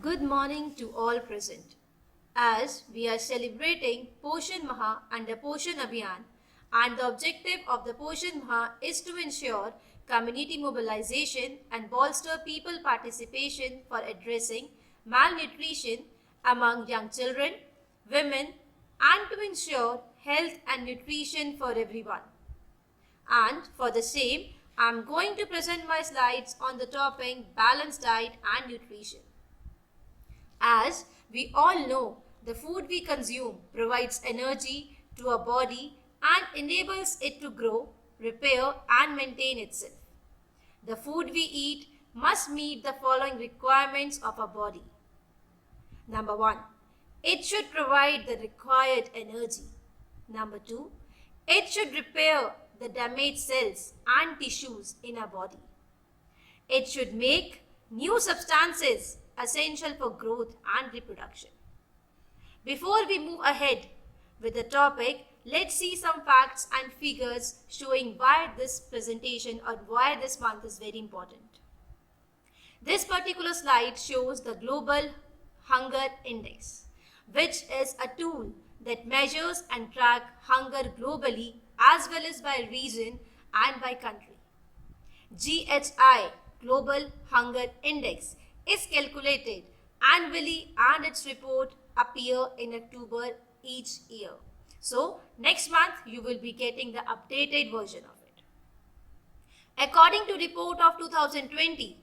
Good morning to all present. As we are celebrating Poshan Maha under Poshan Abhiyan, and the objective of the Poshan Maha is to ensure community mobilization and bolster people participation for addressing malnutrition among young children, women, and to ensure health and nutrition for everyone. And for the same, I am going to present my slides on the topic balanced diet and nutrition. As we all know, the food we consume provides energy to our body and enables it to grow, repair, and maintain itself. The food we eat must meet the following requirements of our body. Number 1, it should provide the required energy. Number 2, it should repair the damaged cells and tissues in our body. It should make new substances essential for growth and reproduction. Before we move ahead with the topic, let's see some facts and figures showing why this presentation or why this month is very important. This particular slide shows the Global Hunger Index, which is a tool that measures and tracks hunger globally as well as by region and by country. GHI, Global Hunger Index, is calculated annually and its report appear in October each year. So next month you will be getting the updated version of it. According to report of 2020,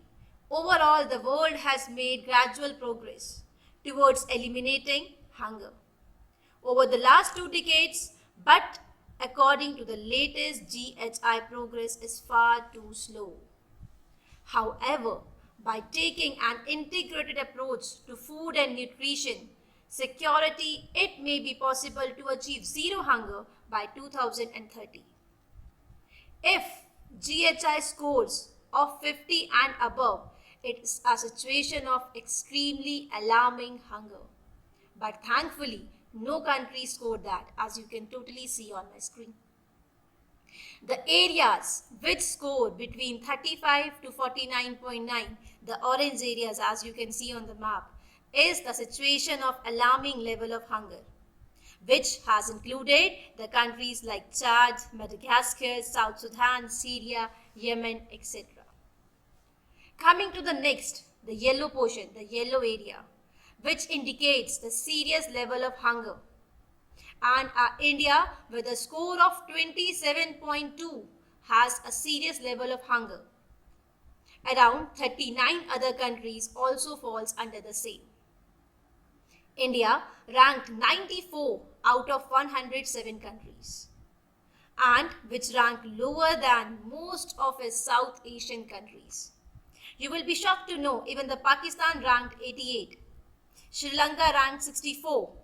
overall the world has made gradual progress towards eliminating hunger over the last 2 decades, but according to the latest GHI, progress is far too slow. However, by taking an integrated approach to food and nutrition security, it may be possible to achieve zero hunger by 2030. If GHI scores of 50 and above, it is a situation of extremely alarming hunger. But thankfully, no country scored that, as you can totally see on my screen. The areas which score between 35 to 49.9, the orange areas as you can see on the map, is the situation of alarming level of hunger, which has included the countries like Chad, Madagascar, South Sudan, Syria, Yemen, etc. Coming to the next, the yellow portion, the yellow area, which indicates the serious level of hunger. And India, with a score of 27.2, has a serious level of hunger. Around 39 other countries also falls under the same. India ranked 94 out of 107 countries, and which rank lower than most of its South Asian countries. You will be shocked to know even the Pakistan ranked 88, Sri Lanka ranked 64,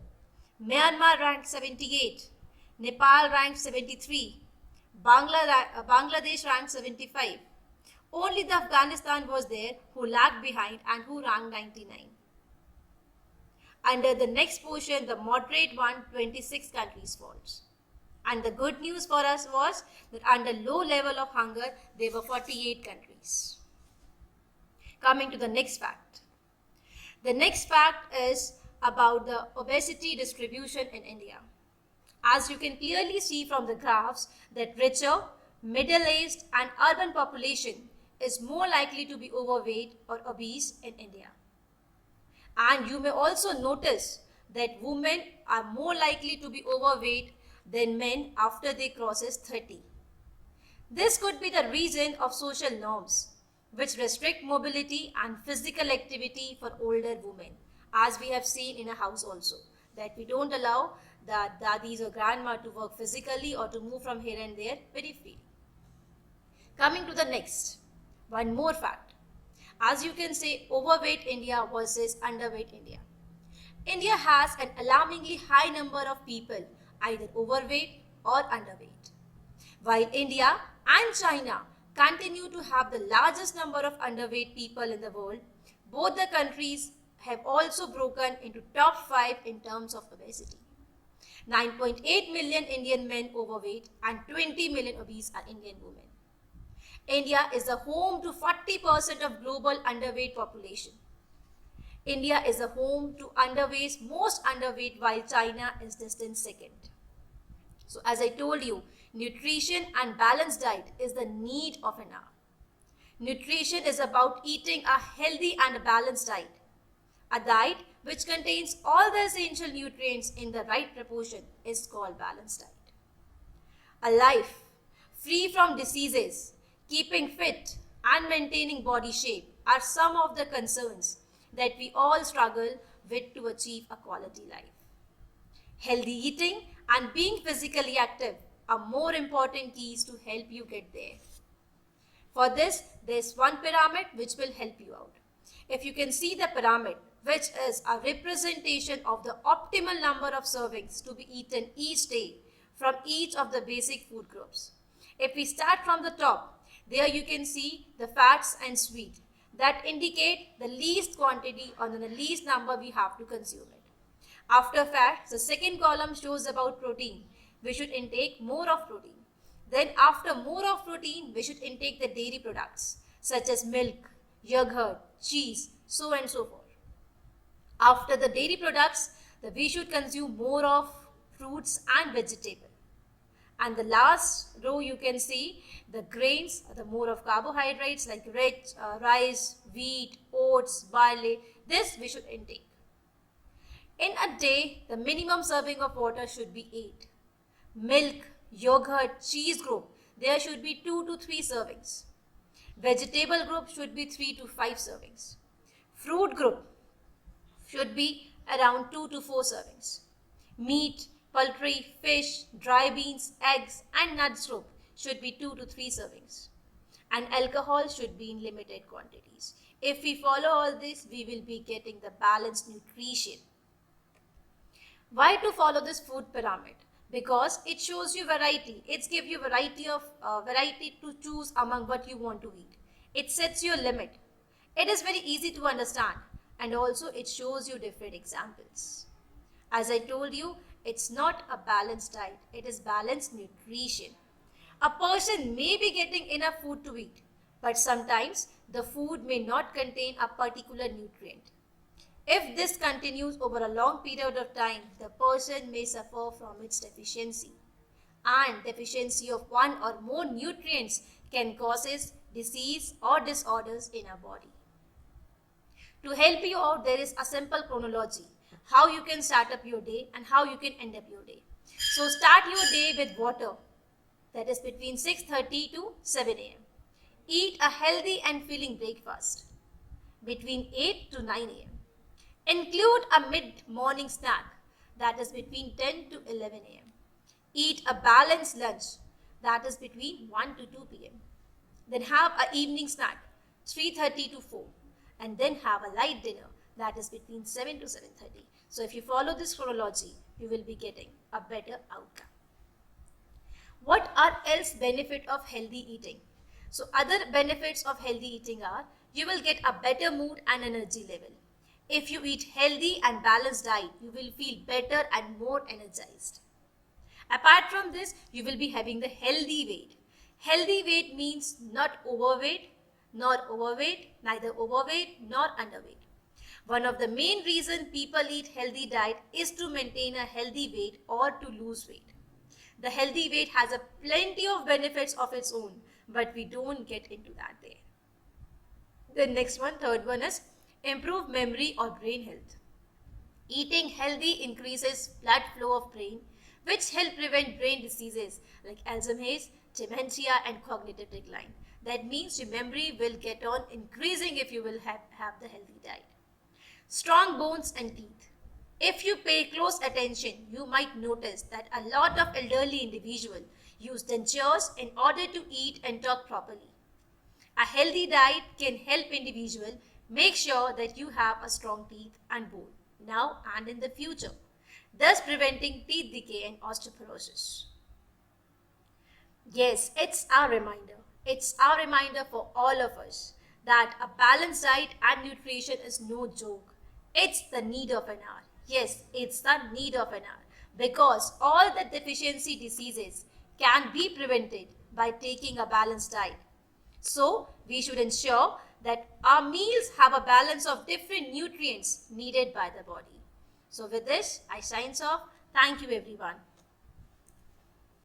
Myanmar ranked 78, Nepal ranked 73, Bangladesh ranked 75. Only the Afghanistan was there who lagged behind and who ranked 99. Under the next portion, the moderate one, 26 countries falls. And the good news for us was that under low level of hunger, there were 48 countries. Coming to the next fact. The next fact is about the obesity distribution in India. As you can clearly see from the graphs that richer, middle-aged and urban population is more likely to be overweight or obese in India. And you may also notice that women are more likely to be overweight than men after they crosses 30. This could be the reason of social norms, which restrict mobility and physical activity for older women, as we have seen in a house also, that we don't allow the dadis or grandma to work physically or to move from here and there very freely. Coming to the next, one more fact. As you can say, overweight India versus underweight India. India has an alarmingly high number of people either overweight or underweight, while India and China continue to have the largest number of underweight people in the world. Both the countries have also broken into top 5 in terms of obesity. 9.8 million Indian men overweight and 20 million obese are Indian women. India is the home to 40% of global underweight population. India is a home to most underweight, while China is distant second. So as I told you, nutrition and balanced diet is the need of an hour. Nutrition is about eating a healthy and a balanced diet. A diet which contains all the essential nutrients in the right proportion is called balanced diet. A life free from diseases, keeping fit and maintaining body shape are some of the concerns that we all struggle with to achieve a quality life. Healthy eating and being physically active are more important keys to help you get there. For this, there's one pyramid which will help you out. If you can see the pyramid, which is a representation of the optimal number of servings to be eaten each day from each of the basic food groups. If we start from the top, there you can see the fats and sweet that indicate the least quantity or the least number we have to consume it. After fats, the second column shows about protein. We should intake more of protein. Then after more of protein, we should intake the dairy products such as milk, yogurt, cheese, so and so forth. After the dairy products, we should consume more of fruits and vegetables. And the last row you can see the grains, the more of carbohydrates like rice, wheat, oats, barley. This we should intake. In a day, the minimum serving of water should be 8. Milk, yogurt, cheese group, there should be 2 to 3 servings. Vegetable group should be 3 to 5 servings. Fruit group should be around 2 to 4 servings. Meat, poultry, fish, dry beans, eggs and nuts group should be 2 to 3 servings. And alcohol should be in limited quantities. If we follow all this, we will be getting the balanced nutrition. Why to follow this food pyramid? Because it shows you variety. It gives you variety to choose among what you want to eat. It sets your limit. It is very easy to understand, and also it shows you different examples. As I told you, it's not a balanced diet. It is balanced nutrition. A person may be getting enough food to eat, but sometimes the food may not contain a particular nutrient. If this continues over a long period of time, the person may suffer from its deficiency. And deficiency of one or more nutrients can cause disease or disorders in our body. To help you out, there is a simple chronology, how you can start up your day and how you can end up your day. So start your day with water, that is between 6:30 to 7 a.m. Eat a healthy and filling breakfast between 8 to 9 a.m. Include a mid-morning snack, that is between 10 to 11 a.m. Eat a balanced lunch, that is between 1 to 2 p.m. Then have an evening snack, 3:30 to 4. And then have a light dinner, that is between 7 to 7:30. So if you follow this chronology, you will be getting a better outcome. What are else benefit of healthy eating? So other benefits of healthy eating are, you will get a better mood and energy level. If you eat healthy and balanced diet, you will feel better and more energized. Apart from this, you will be having the healthy weight. Healthy weight means not overweight, neither overweight nor underweight. One of the main reasons people eat healthy diet is to maintain a healthy weight or to lose weight. The healthy weight has a plenty of benefits of its own, but we don't get into that there. The next one, third one is improve memory or brain health. Eating healthy increases blood flow of brain, which help prevent brain diseases like Alzheimer's, dementia and cognitive decline. That means your memory will get on increasing if you will have the healthy diet. Strong bones and teeth. If you pay close attention, you might notice that a lot of elderly individuals use dentures in order to eat and talk properly. A healthy diet can help individuals make sure that you have a strong teeth and bone now and in the future, thus preventing teeth decay and osteoporosis. Yes, it's our reminder. It's our reminder for all of us that a balanced diet and nutrition is no joke. It's the need of an hour. Yes, it's the need of an hour because all the deficiency diseases can be prevented by taking a balanced diet. So, we should ensure that our meals have a balance of different nutrients needed by the body. So with this, I signs off. Thank you everyone.